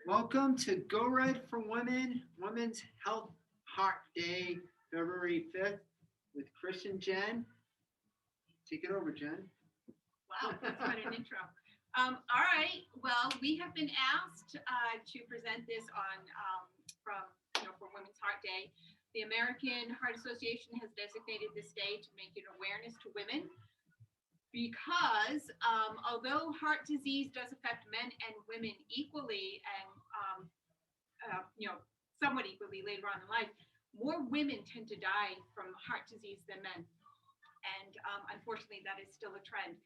Welcome to Go Red for Women, Women's Health Heart Day, February 5th, with Chris and Jen. Take it over, Jen. Wow, that's quite an intro. All right. Well, we have been asked to present this on from for Women's Heart Day. The American Heart Association has designated this day to make an awareness to women because although heart disease does affect men and women equally and uh, you know somewhat equally later on in life, more women tend to die from heart disease than men, and unfortunately, that is still a trend.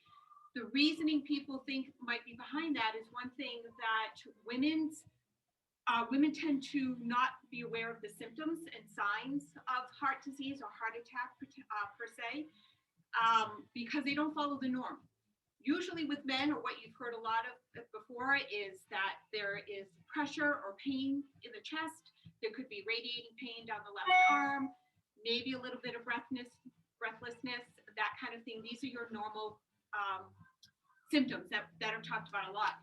The reasoning people think might be behind that is one thing that women tend to not be aware of the symptoms and signs of heart disease or heart attack per se, because they don't follow the norm. Usually with men, or what you've heard a lot of before, is that there is pressure or pain in the chest. There could be radiating pain down the left arm, maybe a little bit of breathlessness, that kind of thing. These are your normal symptoms that are talked about a lot.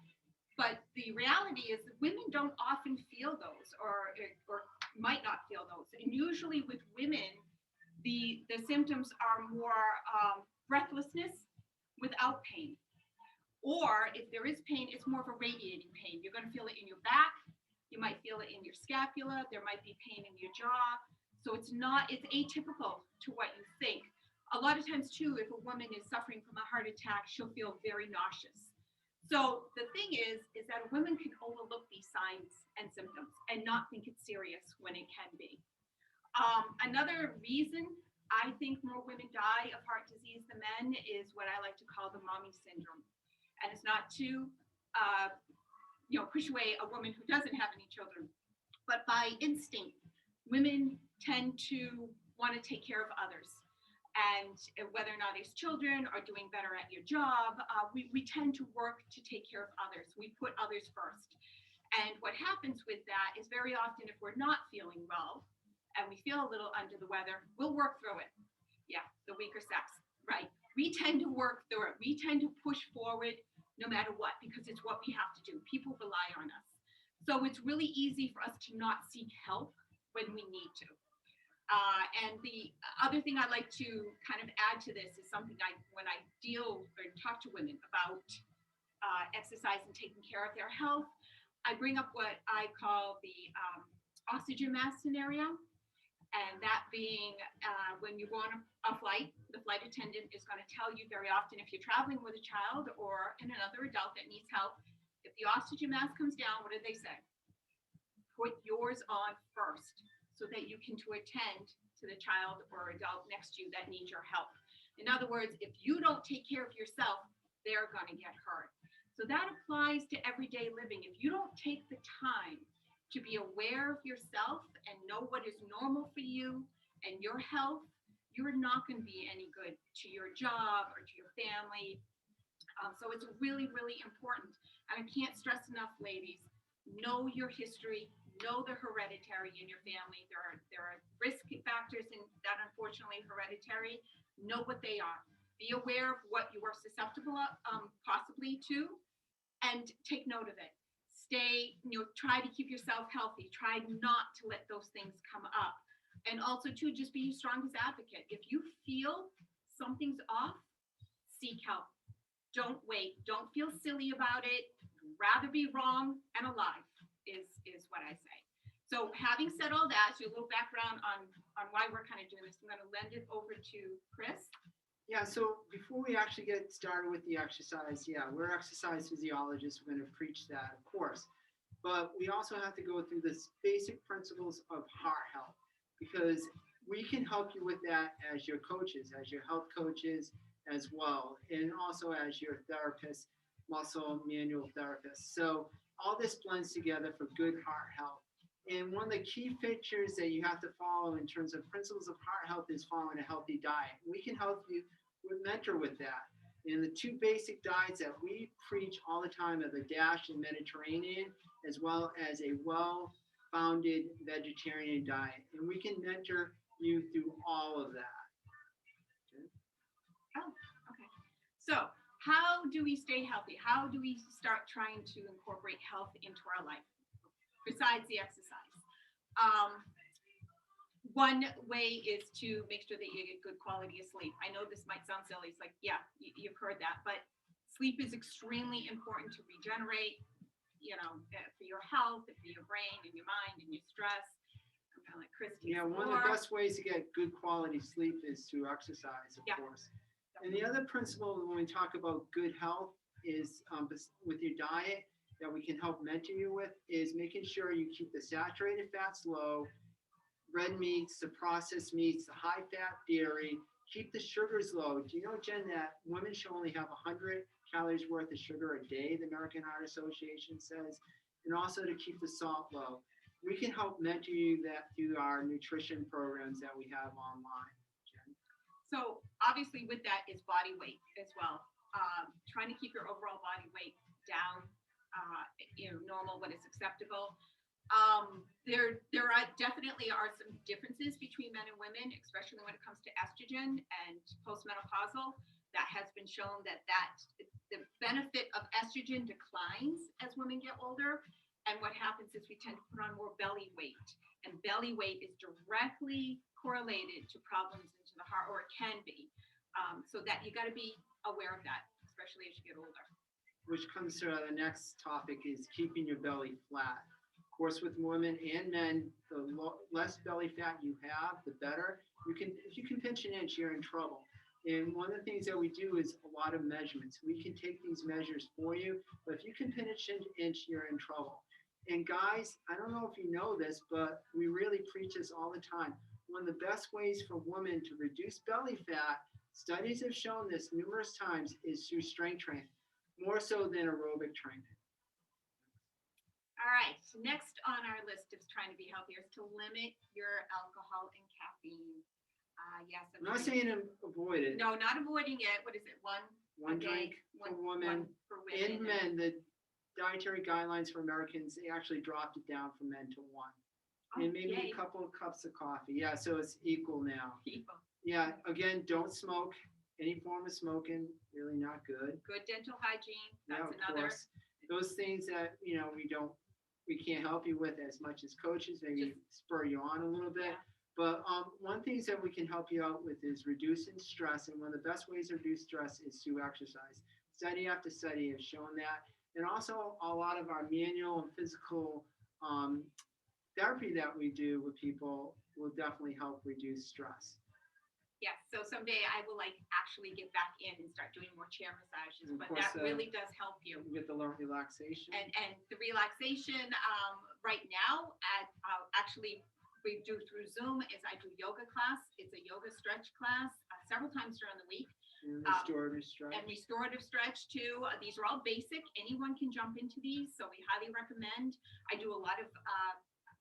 But the reality is that women don't often feel those, or might not feel those. And usually with women, the symptoms are more breathlessness without pain. Or if there is pain, it's more of a radiating pain. You're going to feel it in your back. You might feel it in your scapula. There might be pain in your jaw. So it's atypical to what you think. A lot of times too, if a woman is suffering from a heart attack, she'll feel very nauseous. So the thing is that a woman can overlook these signs and symptoms and not think it's serious when it can be. Another reason I think more women die of heart disease than men is what I like to call the mommy syndrome. And it's not to uh, push away a woman who doesn't have any children, but by instinct, women tend to want to take care of others. And whether or not these children are doing better at your job, we tend to work to take care of others. We put others first. And what happens with that is very often, if we're not feeling well and we feel a little under the weather, we'll work through it. Yeah, the weaker sex, right? We tend to work through it. We tend to push forward no matter what, because it's what we have to do. People rely on us. So it's really easy for us to not seek help when we need to. And the other thing I like to kind of add to this is something when I deal or talk to women about exercise and taking care of their health, I bring up what I call the oxygen mask scenario. And that being when you go on a flight, the flight attendant is going to tell you very often, if you're traveling with a child or another adult that needs help, if the oxygen mask comes down, what do they say? Put yours on first so that you can attend to the child or adult next to you that needs your help. In other words, if you don't take care of yourself, they're going to get hurt. So that applies to everyday living. If you don't take the time to be aware of yourself and know what is normal for you and your health, you're not going to be any good to your job or to your family. So it's really, really important. And I can't stress enough, ladies, know your history, know the hereditary in your family. There are risk factors in that, unfortunately, hereditary. Know what they are. Be aware of what you are susceptible possibly to, and take note of it. Try to keep yourself healthy. Try not to let those things come up. And also, too, just be your strongest advocate. If you feel something's off, seek help. Don't wait. Don't feel silly about it. Rather be wrong and alive is what I say. So having said all that, so a little background on why we're kind of doing this, I'm going to lend it over to Chris. Yeah, so before we actually get started with the exercise, yeah, we're exercise physiologists. We're going to preach that, of course. But we also have to go through the basic principles of heart health, because we can help you with that as your coaches, as your health coaches as well, and also as your therapist, muscle manual therapist. So all this blends together for good heart health. And one of the key features that you have to follow in terms of principles of heart health is following a healthy diet. We can help you mentor with that. And the two basic diets that we preach all the time are the DASH and Mediterranean, as well as a well-founded vegetarian diet. And we can mentor you through all of that. Okay. Oh, okay. So how do we stay healthy? How do we start trying to incorporate health into our life? besides the exercise. Um, One way is to make sure that you get good quality of sleep. I know this might sound silly. It's like, yeah, you've heard that, but sleep is extremely important to regenerate, for your health and for your brain and your mind and your stress. I'm kind of like Christy. Yeah, one of the best ways to get good quality sleep is through exercise, of course. And the other principle when we talk about good health is with your diet that we can help mentor you with is making sure you keep the saturated fats low, red meats, the processed meats, the high fat dairy, keep the sugars low. Do you know, Jen, that women should only have 100 calories worth of sugar a day, the American Heart Association says, and also to keep the salt low. We can help mentor you that through our nutrition programs that we have online. Jen. So obviously with that is body weight as well. Trying to keep your overall body weight down, normal, what is acceptable. There definitely are some differences between men and women, especially when it comes to estrogen and postmenopausal. That has been shown that the benefit of estrogen declines as women get older. And what happens is we tend to put on more belly weight. And belly weight is directly correlated to problems into the heart, or it can be. So that you got to be aware of that, especially as you get older. Which comes to the next topic is keeping your belly flat. Of course, with women and men, the less belly fat you have, the better. If you can pinch an inch, you're in trouble. And one of the things that we do is a lot of measurements. We can take these measures for you, but if you can pinch an inch, you're in trouble. And guys, I don't know if you know this, but we really preach this all the time. One of the best ways for women to reduce belly fat, studies have shown this numerous times, is through strength training, more so than aerobic training. All right, so next on our list of trying to be healthier is to limit your alcohol and caffeine. Yes, I'm not saying avoid it. No, not avoiding it. What is it? One drink for women. For women. In men, the dietary guidelines for Americans, they actually dropped it down from men to one. And maybe a couple of cups of coffee. Yeah, so it's equal now. Equal. Yeah, again, don't smoke. Any form of smoking, really not good. Good dental hygiene. That's of another. Course. Those things that, we can't help you with as much as coaches, maybe spur you on a little bit. Yeah. But one things that we can help you out with is reducing stress. And one of the best ways to reduce stress is through exercise. Study after study has shown that. And also a lot of our manual and physical therapy that we do with people will definitely help reduce stress. Yes, so someday I will actually get back in and start doing more chair massages, but that really does help you. You get the relaxation. And the relaxation right now actually we do through Zoom is I do yoga class. It's a yoga stretch class several times during the week. And restorative stretch. And restorative stretch too. These are all basic. Anyone can jump into these, so we highly recommend. I do a lot of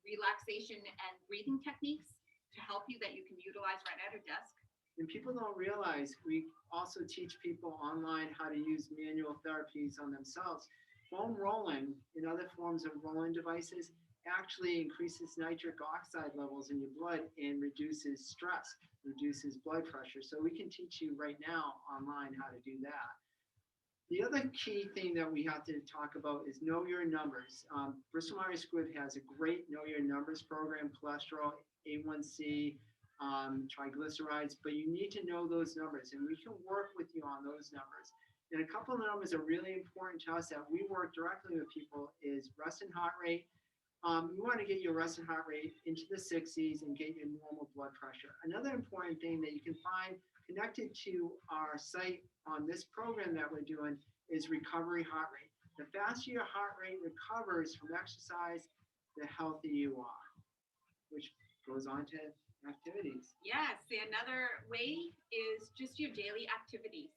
relaxation and breathing techniques to help you that you can utilize right at your desk. And people don't realize we also teach people online how to use manual therapies on themselves. Foam rolling and other forms of rolling devices actually increases nitric oxide levels in your blood and reduces stress, reduces blood pressure. So we can teach you right now online how to do that. The other key thing that we have to talk about is know your numbers. Bristol Myers Squibb has a great know your numbers program, cholesterol, A1C, triglycerides, but you need to know those numbers, and we can work with you on those numbers. And a couple of numbers are really important to us that we work directly with people is resting heart rate. You want to get your resting heart rate into the 60s and get your normal blood pressure. Another important thing that you can find connected to our site on this program that we're doing is recovery heart rate. The faster your heart rate recovers from exercise, the healthier you are, which goes on to activities. Yes, another way is just your daily activities.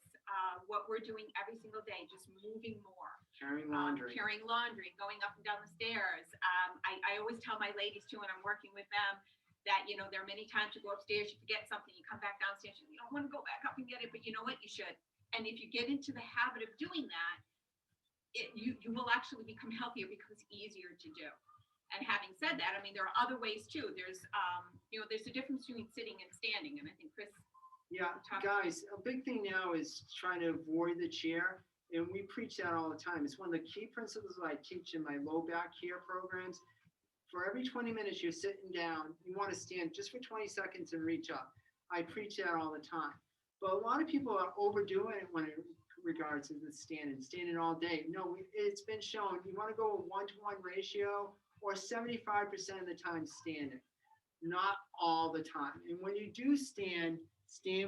What we're doing every single day, just moving more. Carrying laundry. Going up and down the stairs. I always tell my ladies too when I'm working with them that, there are many times you go upstairs, you forget something, you come back downstairs, you don't want to go back up and get it, but you know what, you should. And if you get into the habit of doing that, you will actually become healthier because it's easier to do. And having said that, there are other ways too. There's a difference between sitting and standing. And I think Chris. Yeah, guys, a big thing now is trying to avoid the chair. And we preach that all the time. It's one of the key principles that I teach in my low back care programs for every 20 minutes you're sitting down, you want to stand just for 20 seconds and reach up. I preach that all the time. But a lot of people are overdoing it when it regards to the standing all day. No, it's been shown you want to go a 1-to-1 ratio or 75% of the time standing, not all the time. And when you do stand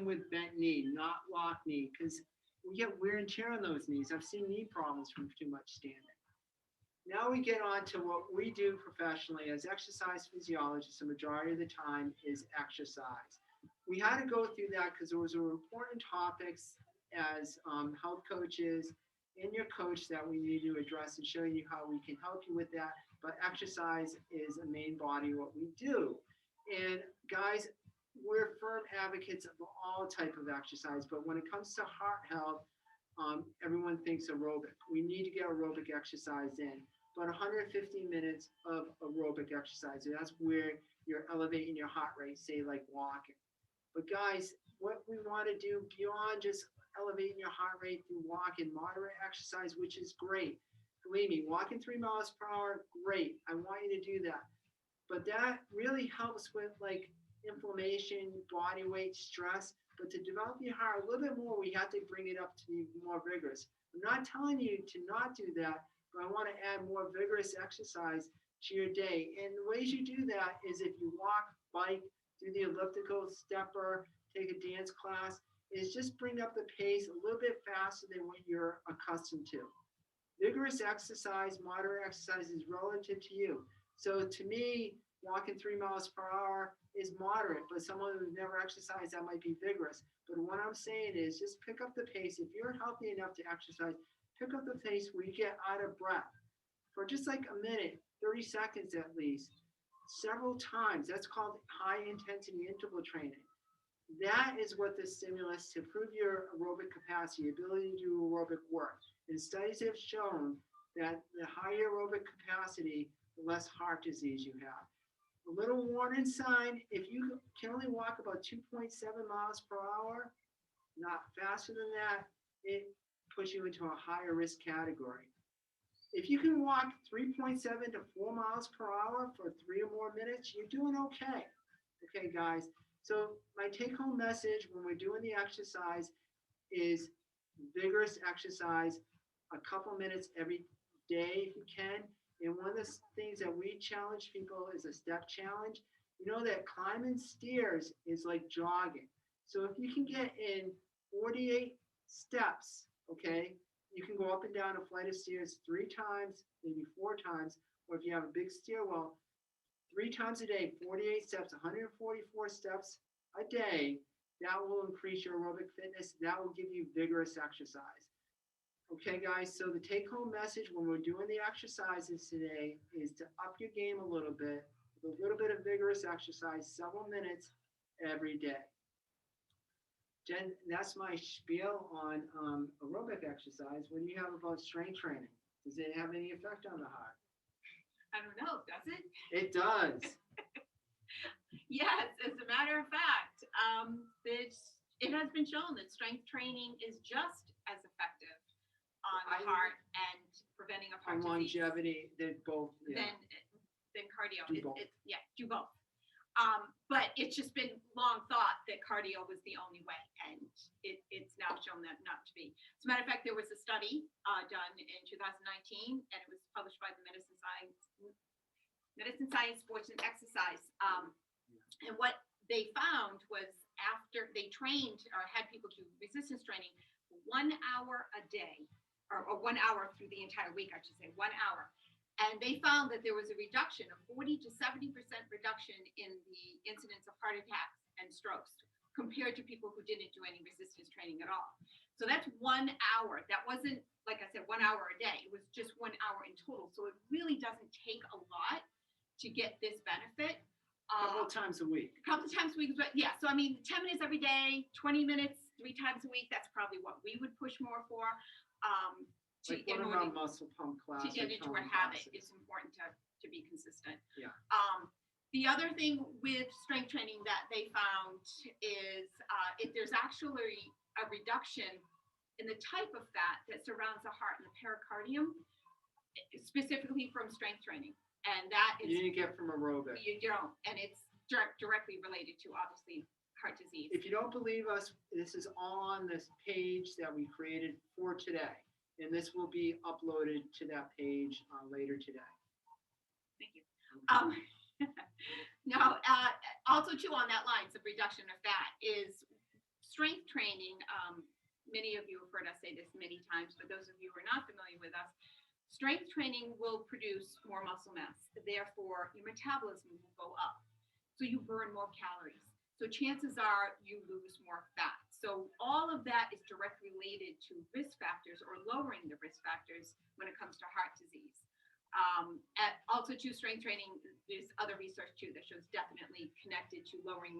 with bent knee, not locked knee, because we get wear and tear on those knees. I've seen knee problems from too much standing. Now we get on to what we do professionally as exercise physiologists. The majority of the time is exercise. We had to go through that because those were important topics as health coaches and your coach that we need to address and showing you how we can help you with that. But exercise is a main body of what we do. And guys, we're firm advocates of all type of exercise, but when it comes to heart health, everyone thinks aerobic. We need to get aerobic exercise in, but 150 minutes of aerobic exercise. That's where you're elevating your heart rate, say like walking. But guys, what we want to do beyond just elevating your heart rate through walking, moderate exercise, which is great. Believe me, walking 3 miles per hour, great. I want you to do that. But that really helps with like inflammation, body weight, stress. But to develop your heart a little bit more, we have to bring it up to be more vigorous. I'm not telling you to not do that, but I want to add more vigorous exercise to your day. And the ways you do that is if you walk, bike, do the elliptical, stepper, take a dance class, is just bring up the pace a little bit faster than what you're accustomed to. Vigorous exercise, moderate exercise is relative to you. So to me, walking 3 miles per hour is moderate, but someone who's never exercised, that might be vigorous. But what I'm saying is just pick up the pace. If you're healthy enough to exercise, pick up the pace where you get out of breath for just like a minute, 30 seconds at least, several times. That's called high intensity interval training. That is what the stimulus to improve your aerobic capacity, ability to do aerobic work. And studies have shown that the higher aerobic capacity, the less heart disease you have. A little warning sign, if you can only walk about 2.7 miles per hour, not faster than that, it puts you into a higher risk category. If you can walk 3.7 to 4 miles per hour for 3 or more minutes, you're doing okay. Okay, guys. So my take-home message when we're doing the exercise is vigorous exercise, a couple minutes every day if you can. And one of the things that we challenge people is a step challenge. You know that climbing stairs is like jogging. So if you can get in 48 steps, okay, you can go up and down a flight of stairs 3 times, maybe 4 times, or if you have a big stairwell, 3 times a day, 48 steps, 144 steps a day, that will increase your aerobic fitness. That will give you vigorous exercise. Okay, guys, so the take-home message when we're doing the exercises today is to up your game a little bit, with a little bit of vigorous exercise, several minutes every day. Jen, that's my spiel on aerobic exercise. What do you have about strength training? Does it have any effect on the heart? I don't know, does it? It does. Yes, as a matter of fact, it has been shown that strength training is just as effective on the heart and preventing of heart and disease longevity, they're both. Yeah. than cardio. Do both. Do both. But it's just been long thought that cardio was the only way, and it's now shown that not to be. As a matter of fact, there was a study done in 2019, and it was published by the Medicine Science, Sports and Exercise. And what they found was after they trained or had people do resistance training 1 hour a day, or 1 hour through the entire week, I should say, 1 hour. And they found that there was a reduction of 40 to 70% reduction in the incidence of heart attacks and strokes compared to people who didn't do any resistance training at all. So that's 1 hour. That wasn't, like I said, 1 hour a day. It was just 1 hour in total. So it really doesn't take a lot to get this benefit. A couple of times a week. A couple of times a week. But yeah, so I mean, 10 minutes every day, 20 minutes, 3 times a week. That's probably what we would push more for. Like one of our muscle pump classes. To get into a habit, it's important to be consistent. Yeah. The other thing with strength training that they found is if there's actually a reduction in the type of fat that surrounds the heart and the pericardium, specifically from strength training. And that You is, didn't get from aerobic. you don't, and it's directly related to obviously heart disease. If you don't believe us, this is on this page that we created for today. And this will be uploaded to that page later today. Thank you. Now, also too on that line, of reduction of fat is strength training. Many of you have heard us say this many times, but those of you who are not familiar with us, strength training will produce more muscle mass. Therefore, your metabolism will go up. So you burn more calories. So chances are you lose more fat. So all of that is directly related to risk factors or lowering the risk factors when it comes to heart disease. Also to strength training, there's other research too that shows definitely connected to lowering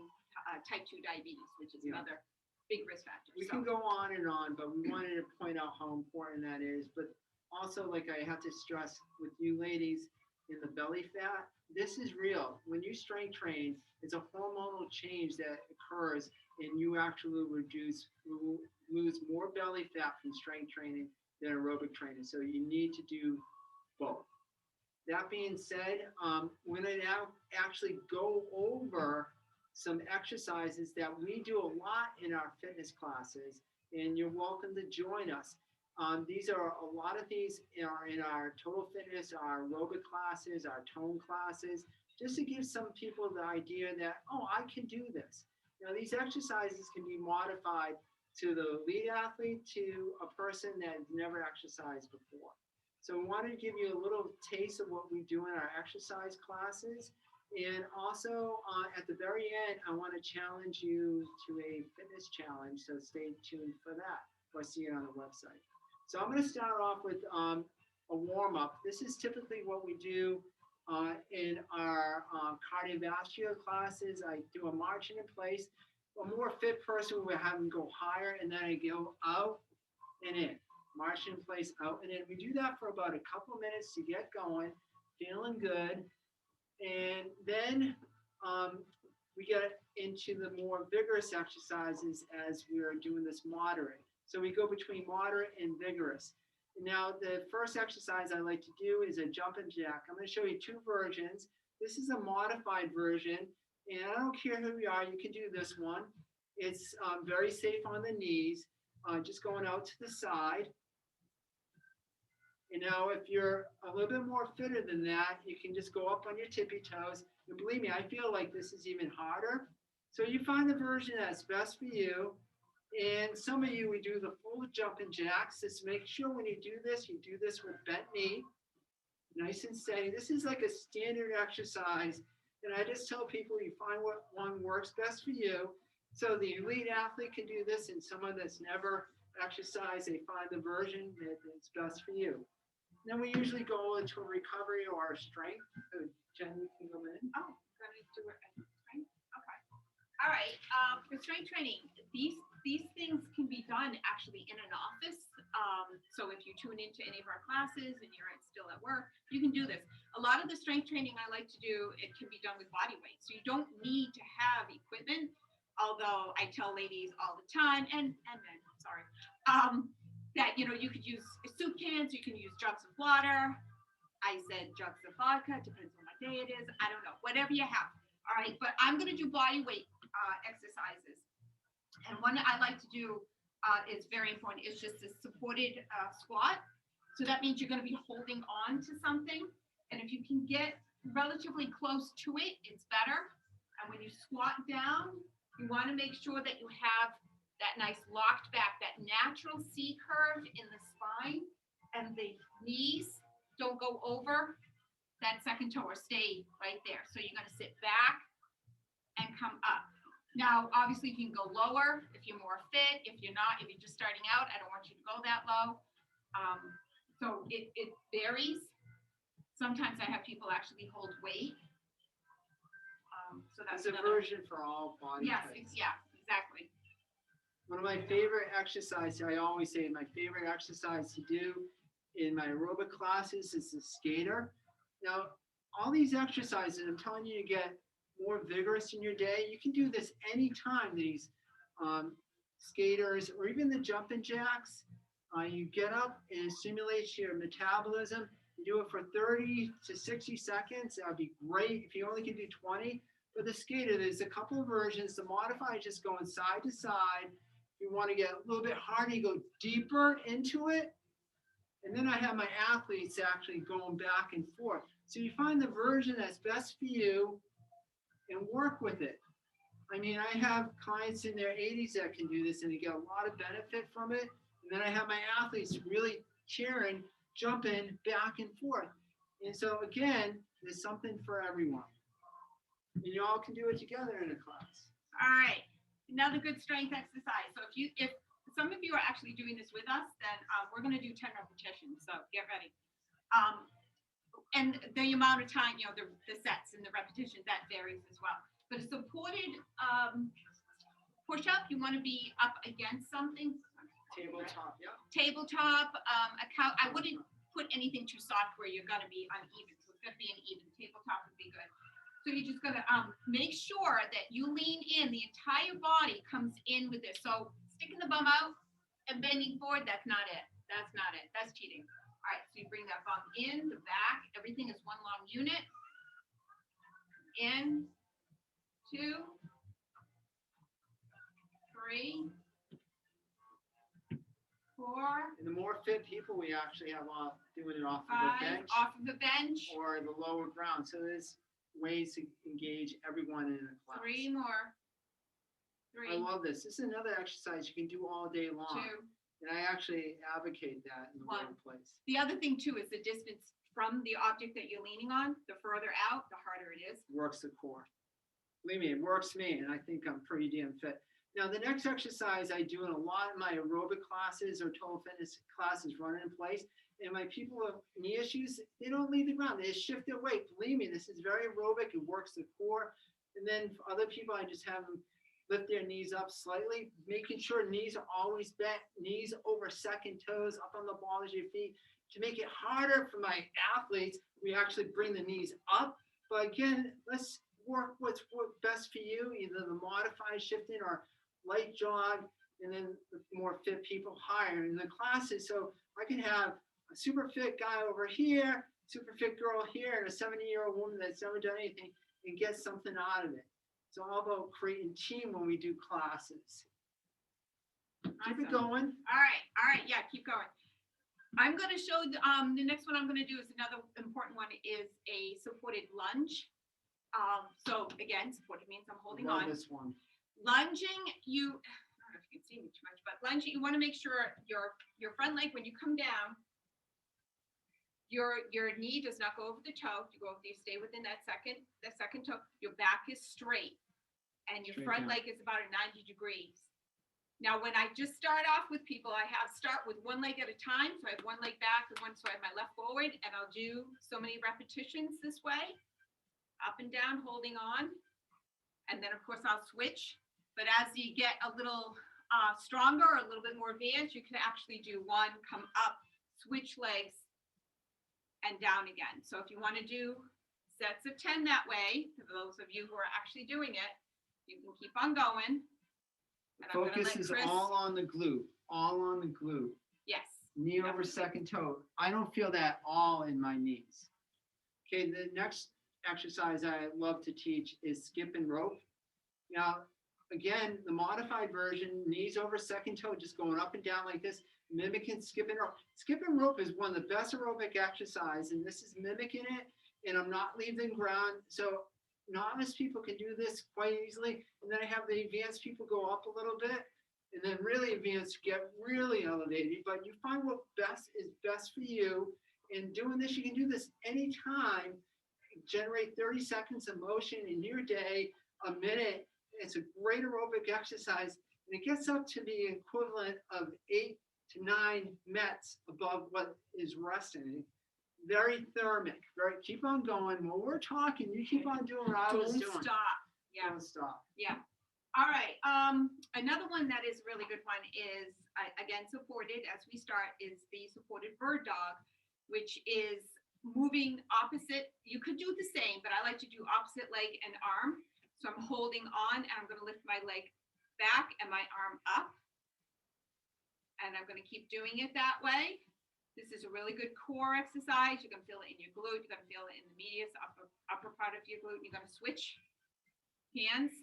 type 2 diabetes, which is another big risk factor. We can go on and on, but we wanted to point out how important that is. But also, like I have to stress with you ladies in the belly fat, this is real. When you strength train, it's a hormonal change that occurs and you actually lose more belly fat from strength training than aerobic training. So you need to do both. That being said, we're going to now actually go over some exercises that we do a lot in our fitness classes, and you're welcome to join us. These are a lot of these are in our total fitness, our aerobic classes, our tone classes, just to give some people the idea that, oh, I can do this. Now, these exercises can be modified to the elite athlete, to a person that has never exercised before. So we wanted to give you a little taste of what we do in our exercise classes. And also at the very end, I want to challenge you to a fitness challenge. So stay tuned for that, or see it on the website. So I'm going to start off with a warm-up. This is typically what we do in our cardiovascular classes. I do a marching in place. A more fit person would have them go higher, and then I go out and in. March in place, out and in. We do that for about a couple minutes to get going, feeling good. And then we get into the more vigorous exercises as we are doing this moderate. So we go between moderate and vigorous. Now, the first exercise I like to do is a jumping jack. I'm going to show you two versions. This is a modified version, and I don't care who you are, you can do this one. It's very safe on the knees, just going out to the side. And now, if you're a little bit more fitter than that, you can just go up on your tippy toes. And believe me, I feel like this is even harder. So you find the version that's best for you. And some of you, we do the full jumping jacks. Just make sure when you do this with bent knee, nice and steady. This is like a standard exercise. And I just tell people you find what one works best for you. So the elite athlete can do this, and someone that's never exercised, they find the version that's best for you. Then we usually go into a recovery or a strength. So Jen, you can go in. Oh, gonna do it. Strength? Okay. All right. For strength training, these things can be done actually in an office. So if you tune into any of our classes and you're still at work, you can do this. A lot of the strength training I like to do, it can be done with body weight. So you don't need to have equipment. Although I tell ladies all the time, and men, sorry, that, you know, you could use soup cans, you can use jugs of water. I said jugs of vodka, depends on what day it is. I don't know, whatever you have. All right, but I'm going to do body weight exercises. And one I like to do is very important. It's just a supported squat. So that means you're going to be holding on to something. And if you can get relatively close to it, it's better. And when you squat down, you want to make sure that you have that nice locked back, that natural C curve in the spine, and the knees don't go over that second toe or stay right there. So you're going to sit back and come up. Now, obviously, you can go lower if you're more fit. If you're not, if you're just starting out, I don't want you to go that low. So it varies. Sometimes I have people actually hold weight. So that's It's a version for all body types. Yeah, exactly. One of my favorite exercises, I always say my favorite exercise to do in my aerobic classes is the skater. Now, all these exercises, I'm telling you to get more vigorous in your day. You can do this anytime, these skaters, or even the jumping jacks. You get up and it stimulates your metabolism. You do it for 30 to 60 seconds. That would be great if you only can do 20. But the skater, there's a couple of versions. The modified is just going side to side. If you want to get a little bit harder, you go deeper into it. And then I have my athletes actually going back and forth. So you find the version that's best for you and work with it. I mean, I have clients in their 80s that can do this and they get a lot of benefit from it. And then I have my athletes really cheering, jumping back and forth. And so again, there's something for everyone. And you all can do it together in a class. All right, another good strength exercise. So if some of you are actually doing this with us, then we're going to do 10 repetitions. So get ready. And the amount of time, the sets and the repetitions, that varies as well. But a supported push-up, you want to be up against something. Tabletop, yeah. Tabletop, a couch. I wouldn't put anything too soft where you're going to be uneven. So it's going to be an even. Tabletop would be good. So you're just going to make sure that you lean in. The entire body comes in with this. So sticking the bum out and bending forward, that's not it. That's not it. That's cheating. All right, so you bring that bum in, the back. Everything is one long unit. In, 2, 3, 4. And the more fit people we actually have doing it off of 5, the bench. Off of the bench. Or the lower ground. So there's ways to engage everyone in a class. 3 more. 3. I love this. This is another exercise you can do all day long. 2. And I actually advocate that in the 1. workplace. The other thing too is the distance from the object that you're leaning on. The further out, the harder it is. Works the core. Believe me, it works me, and I think I'm pretty damn fit. Now, the next exercise I do in a lot of my aerobic classes or total fitness classes run in place. And my people with knee issues, they don't leave the ground. They just shift their weight. Believe me, this is very aerobic. It works the core. And then for other people, I just have them lift their knees up slightly, making sure knees are always bent, knees over second toes, up on the balls of your feet. To make it harder for my athletes, we actually bring the knees up. But again, let's work what's best for you, either the modified shifting or light jog, and then the more fit people higher in the classes. So I can have a super fit guy over here, super fit girl here, and a 70-year-old woman that's never done anything and get something out of it. It's all about creating team when we do classes. Keep it going. All right, yeah, keep going. I'm going to show the next one I'm going to do is another important one is a supported lunge. So again, supported means I'm holding on. This one. Lunging, I don't know if you can see me too much, but lunging, you want to make sure your front leg, when you come down, your knee does not go over the toe. You stay within the second toe. Your back is straight, and your front leg is about 90 degrees. Now, when I just start off with people, I start with one leg at a time. So I have one leg back and one, so I have my left forward, and I'll do so many repetitions this way, up and down, holding on. And then, of course, I'll switch. But as you get a little stronger, or a little bit more advanced, you can actually do one, come up, switch legs, and down again. So if you want to do sets of 10 that way, for those of you who are actually doing it, you can keep on going. And Focus is all on the glute, all on the glute. Yes. Knee over second toe. I don't feel that all in my knees. Okay, the next exercise I love to teach is skip and rope. Now, again, the modified version, knees over second toe, just going up and down like this, mimicking skip and rope. Skip and rope is one of the best aerobic exercise, and this is mimicking it, and I'm not leaving ground. So novice people can do this quite easily, and then I have the advanced people go up a little bit, and then really advanced get really elevated. But you find what is best for you. In doing this, you can do this anytime. Generate 30 seconds of motion in your day, a minute. It's a great aerobic exercise, and it gets up to the equivalent of 8 to 9 METs above what is resting. Very thermic. Very. Keep on going. While we're talking, you keep on doing what I was doing. Don't stop. Yeah. Don't stop. Yeah. All right. Another one that is a really good one is, again, supported as we start, is the supported bird dog, which is moving opposite. You could do the same, but I like to do opposite leg and arm. So I'm holding on, and I'm going to lift my leg back and my arm up. And I'm going to keep doing it that way. This is a really good core exercise. You're gonna feel it in your glute. You're gonna feel it in the medius, upper part of your glute. You're gonna switch hands.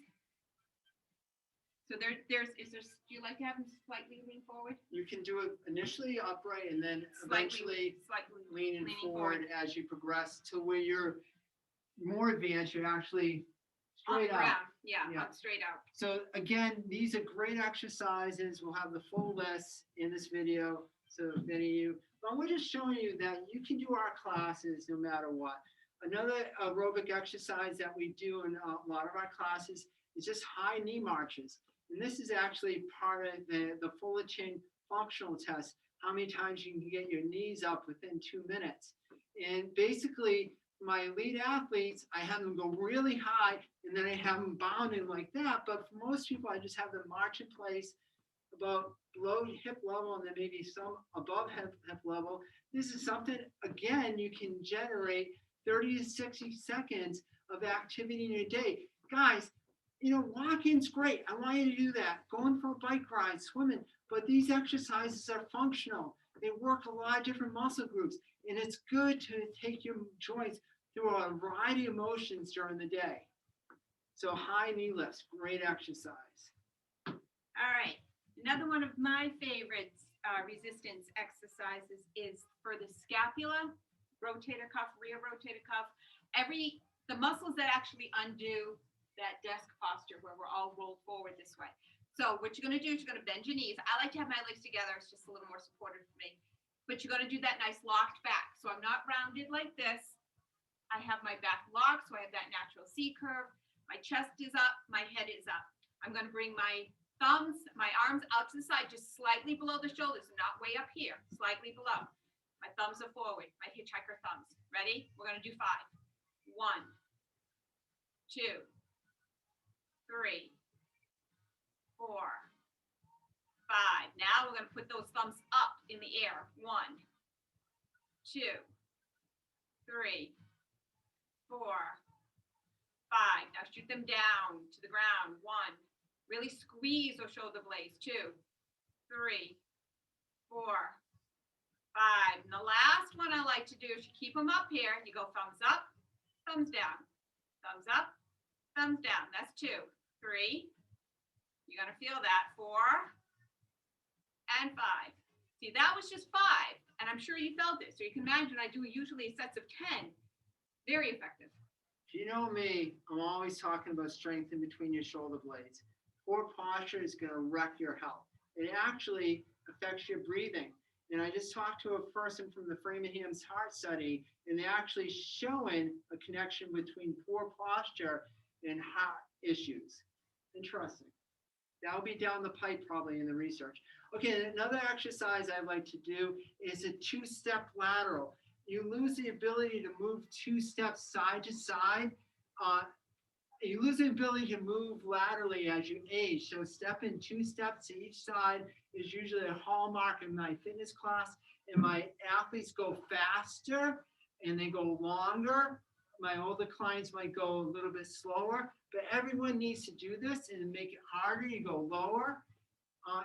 So do you like to have them slightly lean forward? You can do it initially upright and then Slightly eventually leaning forward. forward as you progress to where you're more advanced. You're actually straight out. Yeah, up straight out. So again, these are great exercises. We'll have the full list in this video. So if any of you, but we're just showing you that you can do our classes no matter what. Another aerobic exercise that we do in a lot of our classes is just high knee marches. And this is actually part of the Fullerton functional test, how many times you can get your knees up within 2 minutes. And basically, my elite athletes, I have them go really high and then I have them bounding like that. But for most people, I just have them march in place about below hip level and then maybe some above hip level. This is something, again, you can generate 30 to 60 seconds of activity in your day. Guys, walking's great. I want you to do that. Going for a bike ride, swimming. But these exercises are functional. They work a lot of different muscle groups. And it's good to take your joints through a variety of motions during the day. So high knee lifts, great exercise. All right. Another one of my favorite resistance exercises is for the scapula, rotator cuff, rear rotator cuff. The muscles that actually undo that desk posture where we're all rolled forward this way. So what you're going to do is you're going to bend your knees. I like to have my legs together. It's just a little more supportive for me. But you're going to do that nice locked back. So I'm not rounded like this. I have my back locked, so I have that natural C curve. My chest is up. My head is up. I'm going to bring my my arms out to the side, just slightly below the shoulders, not way up here, slightly below. My thumbs are forward, my hitchhiker thumbs. Ready? We're going to do 5. 1, 2, 3, 4, 5. Now we're going to put those thumbs up in the air. 1, 2, 3, 4, 5. Now shoot them down to the ground. 1. Really squeeze those shoulder blades. 2, 3, 4, 5. And the last one I like to do is you keep them up here. You go thumbs up, thumbs down, thumbs up, thumbs down. That's 2, 3. You're going to feel that. 4 and 5. See, that was just 5. And I'm sure you felt it. So you can imagine I do usually sets of 10. Very effective. If you know me, I'm always talking about strength in between your shoulder blades. Poor posture is going to wreck your health. It actually affects your breathing. And I just talked to a person from the Framingham's Heart Study, and they're actually showing a connection between poor posture and heart issues. Interesting. That'll be down the pipe probably in the research. Okay, another exercise I like to do is a 2-step lateral. You lose the ability to move 2 steps side to side. You lose the ability to move laterally as you age. So stepping 2 steps to each side is usually a hallmark in my fitness class. And my athletes go faster and they go longer. My older clients might go a little bit slower, but everyone needs to do this and make it harder. You go lower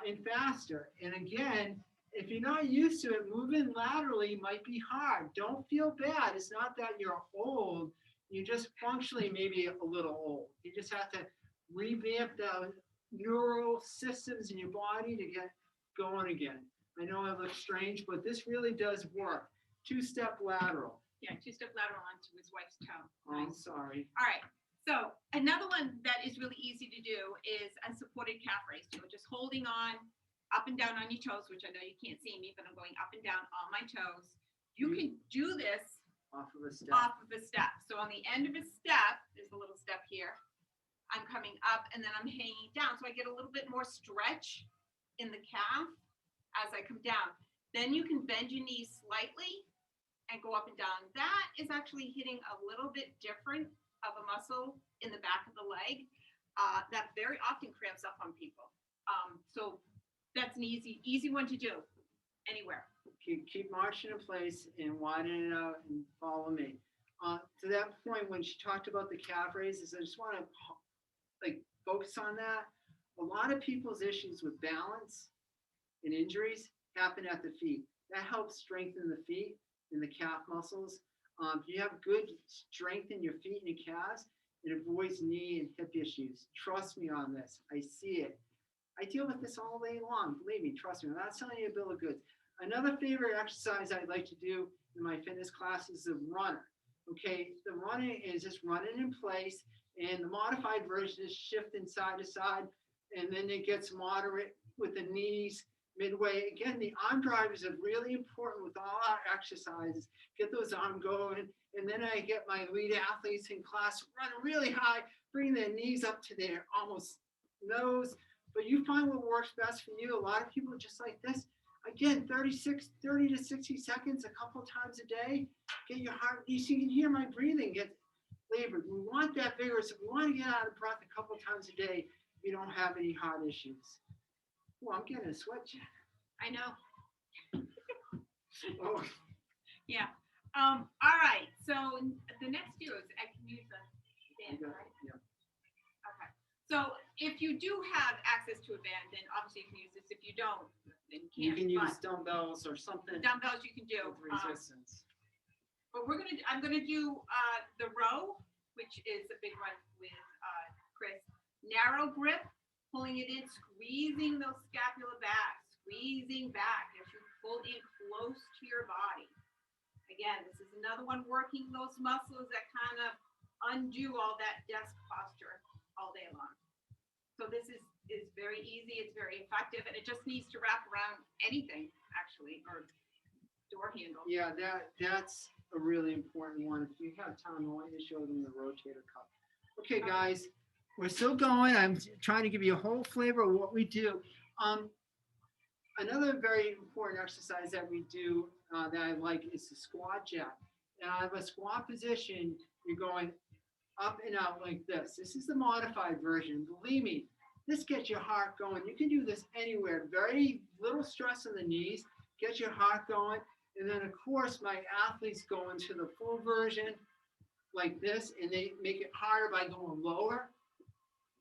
and faster. And again, if you're not used to it, moving laterally might be hard. Don't feel bad. It's not that you're old. You just functionally maybe a little old. You just have to revamp the neural systems in your body to get going again. I know it looks strange, but this really does work. 2-step lateral. Yeah, 2-step lateral onto his wife's toe. Oh, Nice. sorry. All right. So another one that is really easy to do is a supported calf raise. So just holding on up and down on your toes, which I know you can't see me, but I'm going up and down on my toes. You can do this off of a step. So on the end of a step, there's a little step here. I'm coming up and then I'm hanging down. So I get a little bit more stretch in the calf as I come down. Then you can bend your knees slightly and go up and down. That is actually hitting a little bit different of a muscle in the back of the leg that very often cramps up on people. So that's an easy one to do anywhere. Keep marching in place and widen it out and follow me. To that point, when she talked about the calf raises, I just want to focus on that. A lot of people's issues with balance and injuries happen at the feet. That helps strengthen the feet and the calf muscles. If you have good strength in your feet and your calves, it avoids knee and hip issues. Trust me on this. I see it. I deal with this all day long. Believe me, trust me. I'm not selling you a bill of goods. Another favorite exercise I like to do in my fitness class is the runner. Okay, the running is just running in place, and the modified version is shifting side to side, and then it gets moderate with the knees midway. Again, the arm drivers are really important with all our exercises. Get those arms going, and then I get my elite athletes in class running really high, bring their knees up to their almost nose. But you find what works best for you. A lot of people are just like this. Again, 30 to 60 seconds a couple times a day. Get your heart, you can hear my breathing get labored. We want that vigorous. We want to get out of breath a couple times a day if you don't have any heart issues. Well, I'm getting a sweat check. I know. Oh, Yeah. All right. So the next do is I can use the band, right? yeah. Okay. So if you do have access to a band, then obviously you can use this. If you don't, then You can't. can use But dumbbells or something dumbbells you can do. with resistance. But I'm gonna do the row, which is a big one with Chris. Narrow grip, pulling it in, squeezing those scapula back, squeezing back as you pull in close to your body. Again, this is another one working those muscles that kind of undo all that desk posture all day long. So this is very easy, it's very effective, and it just needs to wrap around anything actually, or door handle. Yeah, that's a really important one. If you have time, I want you to show them the rotator cuff. Okay, guys, we're still going. I'm trying to give you a whole flavor of what we do. Another very important exercise that we do that I like is the squat jab. And I have a squat position. You're going up and out like this. This is the modified version. Believe me, this gets your heart going. You can do this anywhere. Very little stress on the knees. Get your heart going. And then, of course, my athletes go into the full version like this, and they make it harder by going lower.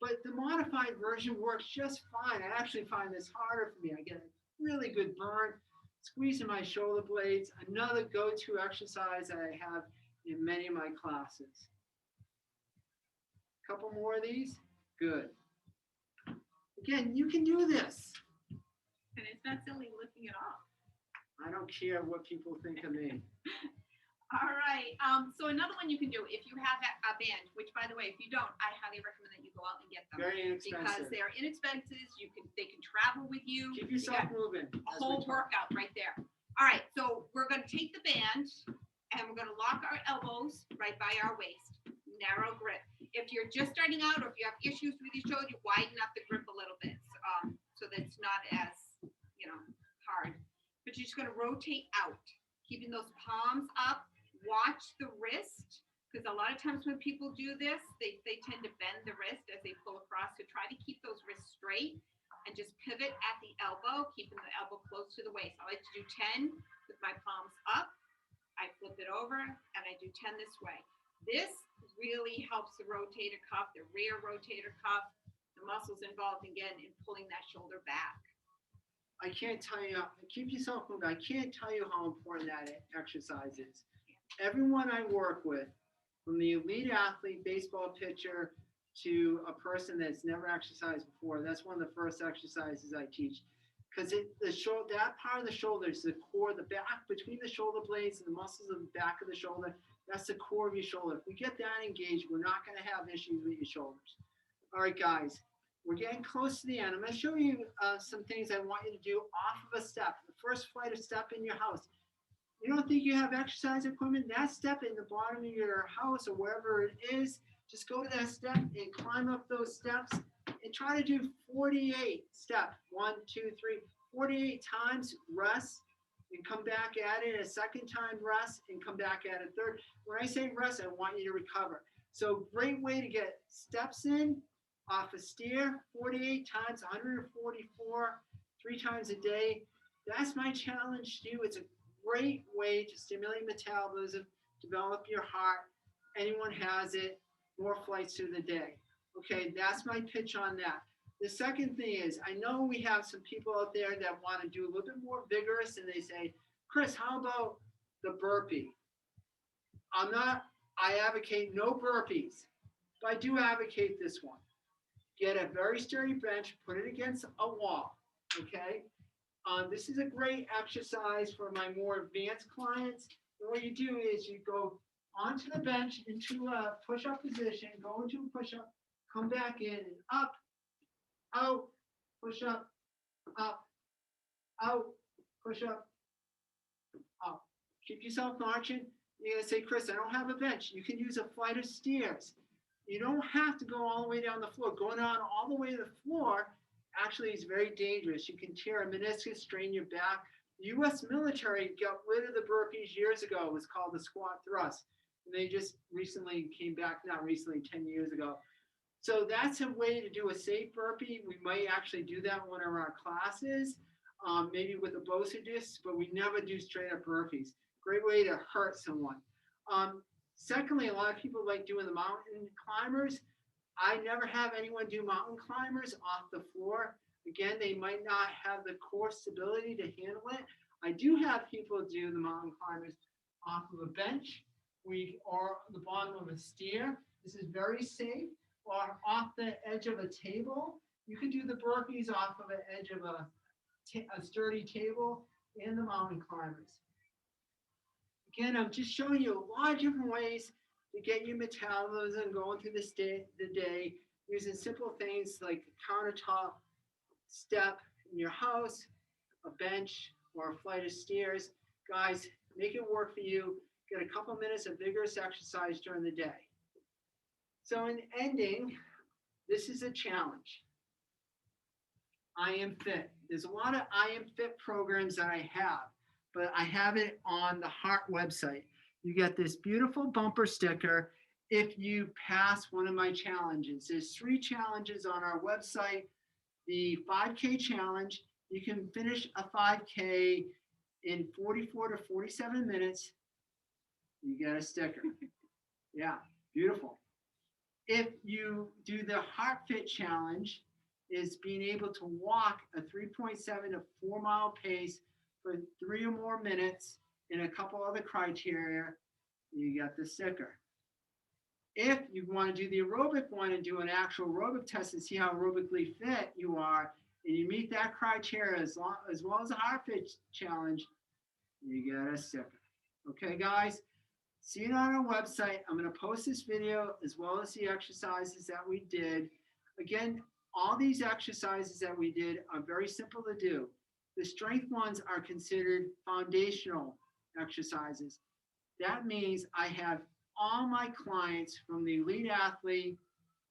But the modified version works just fine. I actually find this harder for me. I get a really good burn, squeezing my shoulder blades. Another go-to exercise that I have in many of my classes. Couple more of these. Good. Again, you can do this. And it's not silly lifting it off. I don't care what people think of me. All right. So another one you can do if you have a band, which by the way, if you don't, I highly recommend that you go out and get them. Very Because inexpensive. they're inexpensive. They can travel with you. Keep You yourself got moving. a whole workout right there. All right. So we're going to take the band and we're going to lock our elbows right by our waist. Narrow grip. If you're just starting out or if you have issues with your shoulder, you widen up the grip a little bit so that it's not as, hard. But you're just going to rotate out, keeping those palms up. Watch the wrist, because a lot of times when people do this, they tend to bend the wrist as they pull across. So try to keep those wrists straight and just pivot at the elbow, keeping the elbow close to the waist. I like to do 10 with my palms up. I flip it over and I do 10 this way. This really helps the rotator cuff, the rear rotator cuff, the muscles involved again in pulling that shoulder back. I can't tell you, keep yourself moving. I can't tell you how important that exercise is. Everyone I work with, from the elite athlete, baseball pitcher, to a person that's never exercised before, that's one of the first exercises I teach. Because that part of the shoulder is the core, the back between the shoulder blades and the muscles of the back of the shoulder. That's the core of your shoulder. If we get that engaged, we're not going to have issues with your shoulders. All right, guys, we're getting close to the end. I'm going to show you some things I want you to do off of a step. The first flight of step in your house. You don't think you have exercise equipment? That step in the bottom of your house or wherever it is, just go to that step and climb up those steps and try to do 48 steps. 1, 2, 3, 48 times, rest, and come back at it a second time, rest, and come back at it third. When I say rest, I want you to recover. So great way to get steps in off a steer, 48 times, 144, 3 times a day. That's my challenge to you. It's a great way to stimulate metabolism, develop your heart. Anyone has it, more flights through the day. Okay, that's my pitch on that. The second thing is, I know we have some people out there that want to do a little bit more vigorous and they say, Chris, how about the burpee? I advocate no burpees, but I do advocate this one. Get a very sturdy bench, put it against a wall, okay? This is a great exercise for my more advanced clients. And what you do is you go onto the bench into a push-up position, go into a push-up, come back in and up, out, push up, out, push up, up. Keep yourself marching. You're gonna say, Chris, I don't have a bench. You can use a flight of stairs. You don't have to go all the way down the floor. Going on all the way to the floor actually is very dangerous. You can tear a meniscus, strain your back. The U.S. military got rid of the burpees years ago. It was called the squat thrust. And they just recently came back, not recently, 10 years ago. So that's a way to do a safe burpee. We might actually do that in one of our classes, maybe with a Bosu disc, but we never do straight up burpees. Great way to hurt someone. Secondly, a lot of people like doing the mountain climbers. I never have anyone do mountain climbers off the floor. Again, they might not have the core stability to handle it. I do have people do the mountain climbers off of a bench or the bottom of a stair. This is very safe. Or off the edge of a table. You can do the burpees off of the edge of a sturdy table and the mountain climbers. Again, I'm just showing you a lot of different ways to get your metabolism going through the day using simple things like a countertop step in your house, a bench, or a flight of stairs. Guys, make it work for you. Get a couple minutes of vigorous exercise during the day. So in ending, this is a challenge. I Am Fit. There's a lot of I Am Fit programs that I have, but I have it on the Heart website. You get this beautiful bumper sticker if you pass one of my challenges. There's 3 challenges on our website. The 5K challenge, you can finish a 5K in 44 to 47 minutes. You get a sticker. Yeah, beautiful. If you do the Heart Fit challenge, is being able to walk a 3.7 to 4 mile pace for 3 or more minutes and a couple other criteria, you get the sticker. If you want to do the aerobic one and do an actual aerobic test and see how aerobically fit you are, and you meet that criteria as well as the Heart Fit challenge, you get a sticker. Okay, guys? See it on our website. I'm going to post this video as well as the exercises that we did. Again, all these exercises that we did are very simple to do. The strength ones are considered foundational exercises. That means I have all my clients from the elite athlete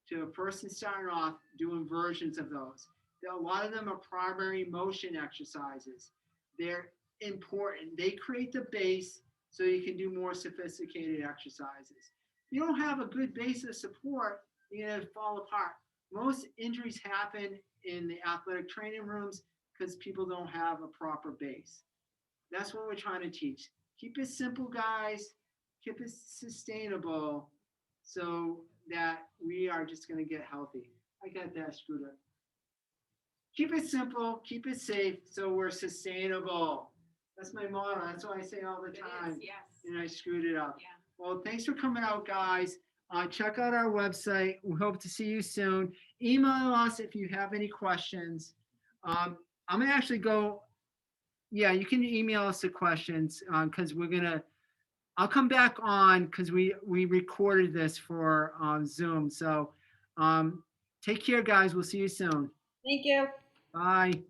to a person starting off doing versions of those. A lot of them are primary motion exercises. They're important. They create the base so you can do more sophisticated exercises. If you don't have a good base of support, you're going to fall apart. Most injuries happen in the athletic training rooms because people don't have a proper base. That's what we're trying to teach. Keep it simple, guys. Keep it sustainable so that we are just going to get healthy. I got that screwed up. Keep it simple, keep it safe, so we're sustainable. That's my motto. That's what I say all the time. It is, yes. And I screwed it up. Yeah. Well, thanks for coming out, guys. Check out our website. We hope to see you soon. Email us if you have any questions. I'm going to actually go. Yeah, you can email us the questions because I'll come back on because we recorded this for Zoom. So take care, guys. We'll see you soon. Thank you. Bye.